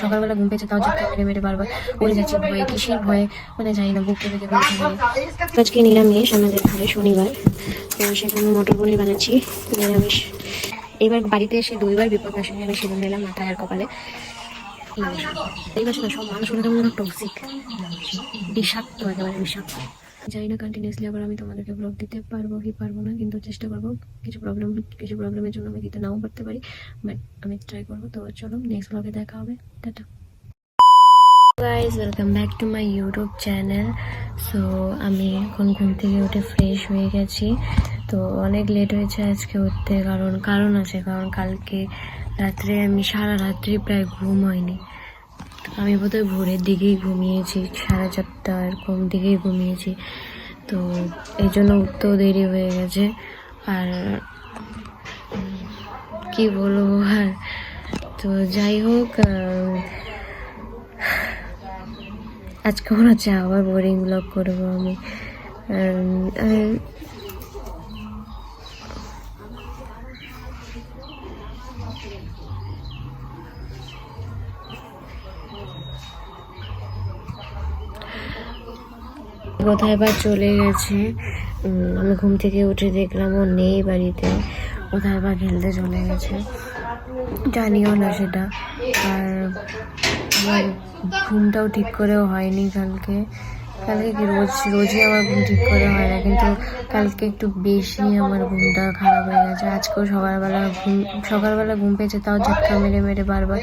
সকালবেলা ঘুম পেয়েছে তাও ঝটকা মেরে মেরে বারবার উড়ে যাচ্ছে ভয়ে, কিসের ভয়ে মানে জানি না, বুক কেঁপে কেঁপে উঠে গেলে। আজকে নিরামিষ আমাদের ঘরে শনিবার, তো সেখানে মটর পনির বানাচ্ছি নিরামিষ। এবার বাড়িতে এসে 2বার বিপদ আমি সিঁদুর নিলাম মাথায় আর কপালে। এই বছর না সব মানুষ কেমন টক্সিক, বিষাক্ত, একেবারে বিষাক্ত। জানি না কন্টিনিউসলি আবার আমি তোমাদেরকে ব্লগ দিতে পারবো কি পারবো না, কিন্তু চেষ্টা করবো। কিছু প্রবলেমের জন্য আমি দিতে নাও পারতে পারি, বাট আমি ট্রাই করবো। তো চলো নেক্সট ব্লগে দেখা হবে, tata guys, welcome back to my YouTube channel. So আমি এখন ঘুম থেকে উঠে ফ্রেশ হয়ে গেছি। তো অনেক লেট হয়েছে আজকে উঠতে, কারণ আছে, কারণ কালকে রাত্রে আমি সারা রাত্রি প্রায় ঘুম হয়নি। আমি বোধহয় ভোরের দিকেই ঘুমিয়েছি, 4:30 এরকম দিকেই ঘুমিয়েছি। তো এই জন্য উঠতেও দেরি হয়ে গেছে। আর কি বলবো, আর তো যাই হোক, আজকে মনে হচ্ছে আবার বোরিং ব্লগ করবো আমি। কোথায় বা চলে গেছে, আমি ঘুম থেকে উঠে দেখলাম ও নেই বাড়িতে, কোথায় বা খেলতে চলে গেছে, জানিও না সেটা। আর আমার ঘুমটাও ঠিক করেও হয়নি কালকে কি রোজই আমার ঘুম ঠিক করে হয় না, কিন্তু কালকে একটু বেশি আমার ঘুমটা খারাপ হয়ে গেছে। আজকেও সকালবেলা ঘুম পেয়েছে তাও ঝটকা মেরে মেরে বারবার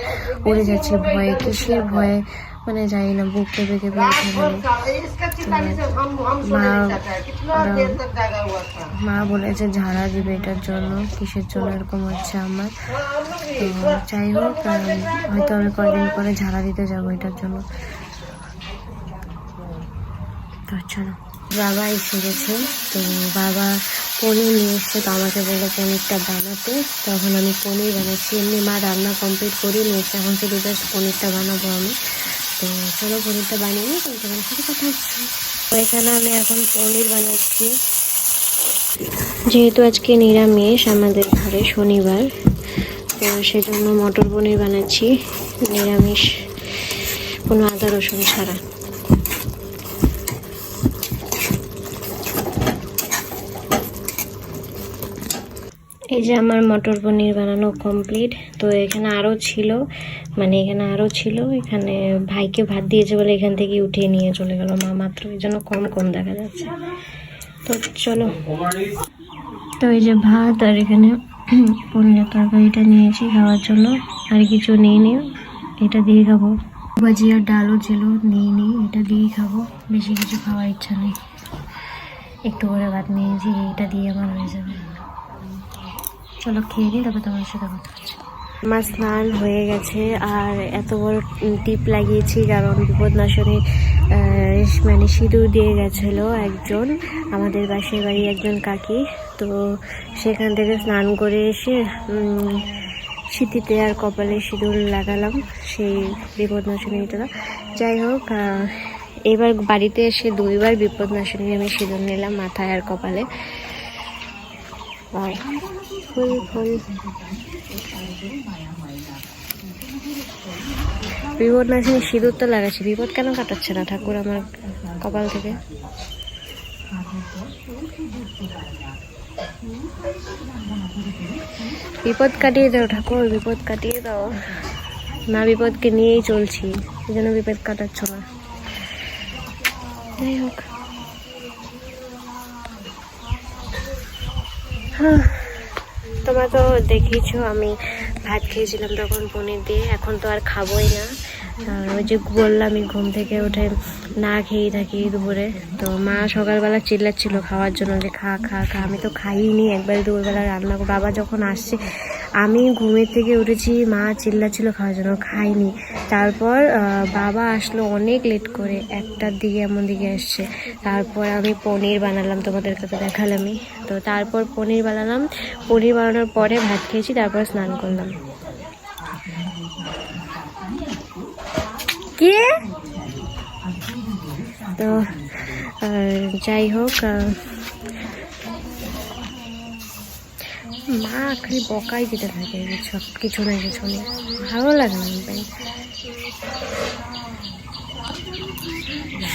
উড়ে যাচ্ছে ভয়ে, কিসের ভয়ে মানে জানি না, বুক কেঁপে কেঁপে উঠে গেল। মা বলেছে ঝাড়া দিবে এটার জন্য, কিসের জন্য এরকম হচ্ছে আমার। তো যাই হোক, হয়তো আমি কয়েকদিন পরে ঝাড়া দিতে যাবো এটার জন্য। তো চলো, বাবা এসে গেছে। তো বাবা পনির নিয়ে এসছে, তো আমাকে বললো পনিরটা বানাতে। তখন আমি পনির বানাচ্ছি, এমনি মা রান্না কমপ্লিট করে নিয়েছে, এখন শুধু জাস্ট পনিরটা বানাবো আমি। তো চলো পনিরটা বানিয়ে নিই, তো তোমার সাথে কথা হচ্ছে। তো এখানে আমি এখন পনির বানাচ্ছি, যেহেতু আজকে নিরামিষ আমাদের ঘরে শনিবার, তো সেজন্য মটর পনির বানাচ্ছি নিরামিষ, কোনো আদা রসুন ছাড়া। এই যে আমার মটর পনির বানানো কমপ্লিট। তো এখানে আরও ছিল, এখানে ভাইকে ভাত দিয়েছে বলে এখান থেকে উঠিয়ে নিয়ে চলে গেল মা মাত্র, এই জন্য কম দেখা যাচ্ছে। তো চলো, তো এই যে ভাত আর এখানে পনিরের তরকারিটা নিয়েছি খাওয়ার জন্য, আর কিছু নিয়ে এটা দিয়ে খাবো। ভাজি আর ডালও ছিল, নিয়ে এটা দিয়েই খাবো, বেশি কিছু খাওয়ার ইচ্ছা নেই। একটু করে ভাত নিয়েছি, এইটা দিয়ে আমার হয়ে যাবে। চলো খেয়ে দিই, তবে তোমার সাথে কথা হচ্ছে। আমার স্নান হয়ে গেছে, আর এত বড় টিপ লাগিয়েছি কারণ বিপদনাশনী মানে সিঁদুর দিয়ে গেছিলো একজন, আমাদের পাশের বাড়ি একজন কাকি। তো সেখান থেকে স্নান করে এসে সিঁথিতে আর কপালে সিঁদুর লাগালাম, সেই বিপদনাশনীটা। যাই হোক, এবার বাড়িতে এসে 2বার বিপদনাশনী আমি সিঁদুর নিলাম মাথায় আর কপালে। আর ফুল বিপদনাশিনী সিঁদুর তো লাগাচ্ছি, বিপদ কেন কাটাচ্ছে না ঠাকুর আমার কপাল থেকে? বিপদ কাটিয়ে দাও ঠাকুর, বিপদ কাটিয়ে দাও। না, বিপদকে নিয়েই চলছি, এই জন্য বিপদ কাটাচ্ছ না। যাই হোক, তোমরা তো দেখেছো আমি ভাত খেয়েছিলাম তখন পনির দিয়ে, এখন তো আর খাবোই না। ওই যে বললাম আমি ঘুম থেকে উঠে না খেয়েই থাকি দুপুরে। তো মা সকালবেলা চিল্লাচ্ছিল খাওয়ার জন্য, যে খা খা খা, আমি তো খাইনি, একবারে দুপুরবেলা রান্না করে বাবা যখন আসছে, আমি ঘুমের থেকে উঠেছি, মা চিল্লাচ্ছিল খাওয়ার জন্য, খাইনি। তারপর বাবা আসলো অনেক লেট করে, 1টার দিকে এমন দিকে আসছে। তারপর আমি পনির বানালাম, তোমাদের কাছে দেখালামই। তো তারপর পনির বানানোর পরে ভাত খেয়েছি, তারপর স্নান করলাম। কি তো যাই হোক, মা খালি বকাই দিতে থাকে, সব কিছু না কিছু নেই, ভালো লাগে না।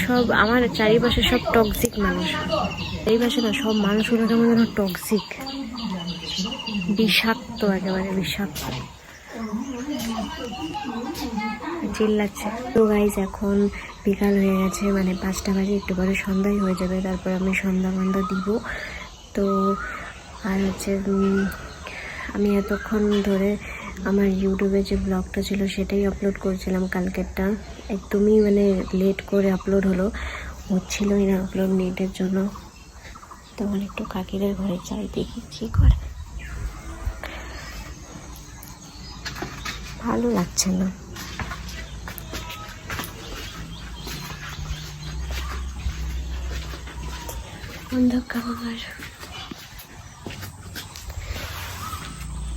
সব আমার চারিপাশে সব টক্সিক মানুষ, চারিপাশে না সব মানুষগুলো কেমন যেন টক্সিক, বিষাক্ত, একেবারে বিষাক্ত, চিল্লাচ্ছে। তো গাইজ এখন বিকাল হয়ে গেছে, মানে 5টা বাজে, একটু পরে সন্ধ্যাই হয়ে যাবে, তারপর আমি সন্ধ্যা দিব। তো আর হচ্ছে আমি এতক্ষণ ধরে আমার ইউটিউবে যে ব্লগটা ছিল সেটাই আপলোড করছিলাম, কালকেরটা একদমই মানে লেট করে আপলোড হচ্ছিলই না আপলোড নেটের জন্য। তখন একটু কাকিদের ঘরে যাই, দেখি কী করে, ভালো লাগছে না। অন্ধকার,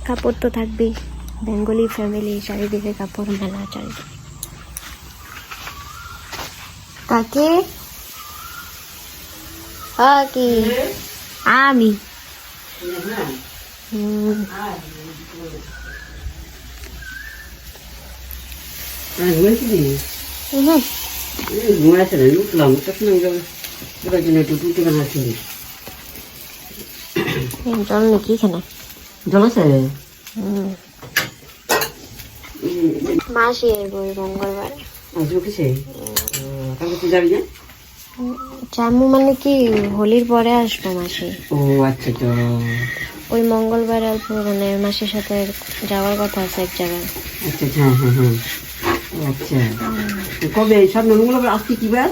কাপড় তো থাকবেই, বেঙ্গলি ফ্যামিলি, চারিদিকে কাপড় মেলা, চারিদিকে। কাকে কি আমি জল নাকি এখানে? জল আছে? মাসি এরবো মঙ্গলবার। জামু মানে কি হোলির পরে আসবো মাসি। ও আচ্ছা, তো ওই মঙ্গলবার অল্প মানে মাসির সাথে যাওয়ার কথা আছে এক জায়গায়। আচ্ছা হ্যাঁ হ্যাঁ হ্যাঁ, আচ্ছা। কবে? সামনে মঙ্গলবার। আজকে কি বার?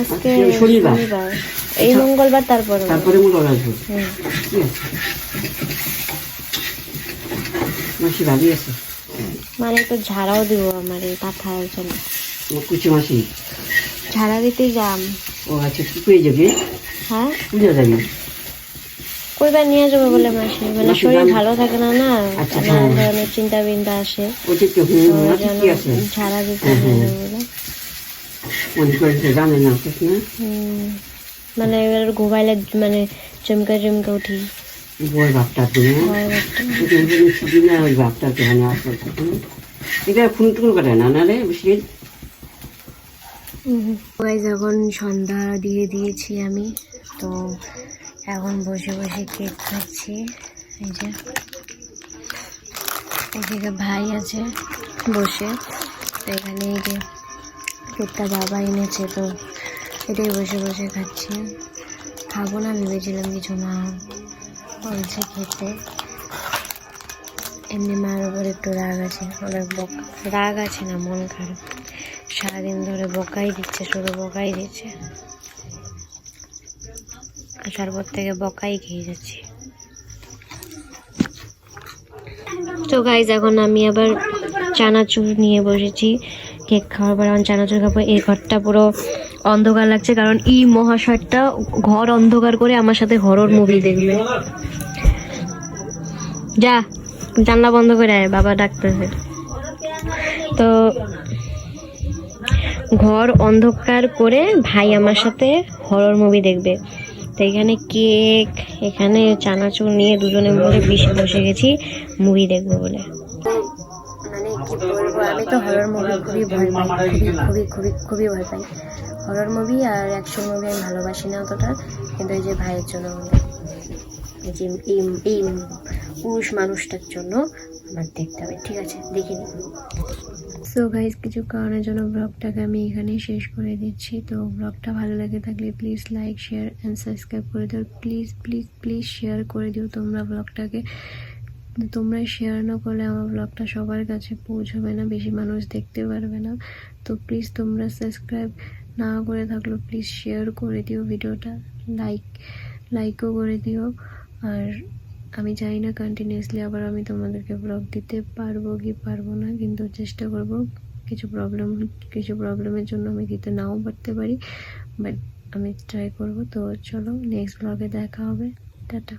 আজকে শনিবার। এই মঙ্গলবার তারপরে মঙ্গলবার আসবো। ঠিক আছে, মাসি ভালোই আছে। মানে একটু ঝাড়াও দিব আমার এই পাথার জন্য। কুচি মাসি ঝাড়া দিতে যাম। ও আচ্ছা, কি করে যাবি? হ্যাঁ, পুজো যাবি? কইবার নিয়ে যাবো বলে মাসি, মানে শরীর ভালো থাকে না, না নানান ধরনের চিন্তা বিন্তা আসে, ঝাড়া দিতে বলে। মানে এবার ঘুমাইলে মানে চমকা উঠি। যখন সন্ধ্যা দিয়ে দিয়েছি আমি, তো এখন বসে বসে কেক খাচ্ছি। এই যে এদিকে ভাই আছে বসে, তো এখানে এই যে কেকটা বাবা এনেছে, তো এটাই বসে বসে খাচ্ছি। খাবো না ভেবেছিলাম, কিছু মা বলছে খেতে। এমনি মার উপর একটু রাগ আছে, অনেক রাগ আছে না, মন খারাপ, সারাদিন ধরে বকাই দিচ্ছে, শুধু বকাই দিচ্ছে, আসার পর থেকে বকাই খেয়ে যাচ্ছি। তো গাইজ এখন আমি আবার চানাচুর নিয়ে বসেছি, কেক খাওয়ার পর এখন চানাচুর খাবো। এই ঘরটা পুরো অন্ধকার লাগছে, কারণ এই মহাশয়টা ঘর অন্ধকার করে আমার সাথে হরর মুভি দেখবে। যা জানলা বন্ধ করে আয়, বাবা ডাকতেছে। তো ঘর অন্ধকার করে ভাই আমার সাথে হরর মুভি দেখবে। তো এখানে কেক, এখানে চানাচুর নিয়ে দুজনে মিলে বসে গেছি মুভি দেখবো বলে। মানে কি বলবো, আমি তো হরর মুভি খুবই ভয় পাই, খুবই ভয় পাই হরর মুভি। আর অ্যাকশন মুভি আমি ভালোবাসি না অতটা, কিন্তু এই যে ভাইয়ের জন্য, এই যে এই পুরুষ মানুষটার জন্য আমার দেখতে হবে। ঠিক আছে, দেখিনি। সো গাইজ, কিছু কারণের জন্য ব্লগটাকে আমি এখানেই শেষ করে দিচ্ছি। তো ব্লগটা ভালো লাগে থাকলে please like, share and subscribe করে দিও। প্লিজ শেয়ার করে দিও তোমরা ব্লগটাকে। তোমরা শেয়ার না করলে আমার ব্লগটা সবার কাছে পৌঁছবে না, বেশি মানুষ দেখতে পারবে না। তো প্লিজ তোমরা সাবস্ক্রাইব না করে থাকলেও প্লিজ শেয়ার করে দিও ভিডিওটা, লাইকও করে দিও। আর আমি জানি না কন্টিনিউয়াসলি আবার আমি তোমাদেরকে ব্লগ দিতে পারবো কি পারবো না, কিন্তু চেষ্টা করব। কিছু প্রবলেমের জন্য আমি দিতে নাও পারতে পারি, বাট আমি ট্রাই করব। তো চলো, নেক্সট ব্লগে দেখা হবে। টাটা।